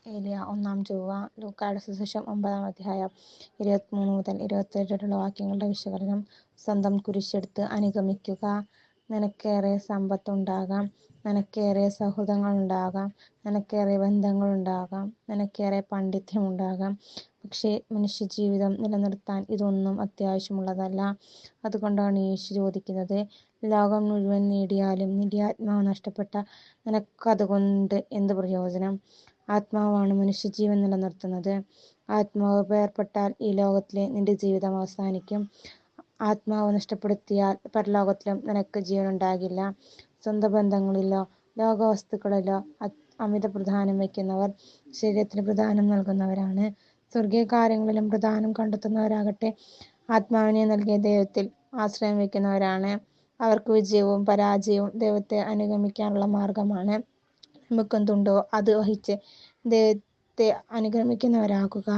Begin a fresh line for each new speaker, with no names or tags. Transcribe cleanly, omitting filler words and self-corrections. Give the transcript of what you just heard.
ഏലിയ ഒന്നാം ചൊവ്വ. ലൂക്കായുടെ സുവിശേഷം 9-ാം അധ്യായം 23 മുതൽ 27 വരെയുള്ള വാക്യങ്ങളുടെ വിശകലനം. സ്വന്തം കുരിശെടുത്ത് അനുഗമിക്കുക. നിനക്കേറെ സമ്പത്തുണ്ടാകാം, നിനക്കേറെ സൗഹൃദങ്ങളുണ്ടാകാം, നിനക്കേറെ ബന്ധങ്ങളുണ്ടാകാം, നിനക്കേറെ പാണ്ഡിത്യമുണ്ടാകാം. പക്ഷേ മനുഷ്യജീവിതം നിലനിർത്താൻ ഇതൊന്നും അത്യാവശ്യമുള്ളതല്ല. അതുകൊണ്ടാണ് യേശു ചോദിക്കുന്നത്, ലോകം മുഴുവൻ നേടിയാലും നിന്റെ ആത്മാവ് നഷ്ടപ്പെട്ടാൽ നിനക്കതുകൊണ്ട് എന്ത് പ്രയോജനം? ആത്മാവാണ് മനുഷ്യജീവൻ നിലനിർത്തുന്നത്. ആത്മാവ് വേർപെട്ടാൽ ഈ ലോകത്തിലെ നിന്റെ ജീവിതം അവസാനിക്കും. ആത്മാവ് നഷ്ടപ്പെടുത്തിയാൽ പരലോകത്തിലും നിനക്ക് ജീവനുണ്ടാകില്ല. സ്വന്തം ബന്ധങ്ങളിലോ ലോകവസ്തുക്കളിലോ അമിത പ്രാധാന്യം വയ്ക്കുന്നവർ ശരീരത്തിന് പ്രാധാന്യം നൽകുന്നവരാണ്. സ്വർഗീയ കാര്യങ്ങളിലും പ്രാധാന്യം കണ്ടെത്തുന്നവരാകട്ടെ ആത്മാവിനെ നൽകിയ ദൈവത്തിൽ ആശ്രയം വയ്ക്കുന്നവരാണ്. അവർക്ക് വിജയവും പരാജയവും ദൈവത്തെ അനുഗമിക്കാനുള്ള മാർഗമാണ്. നമുക്കെന്തുണ്ടോ അത് വഹിച്ച് ദൈവത്തെ അനുഗമിക്കുന്നവരാകുക.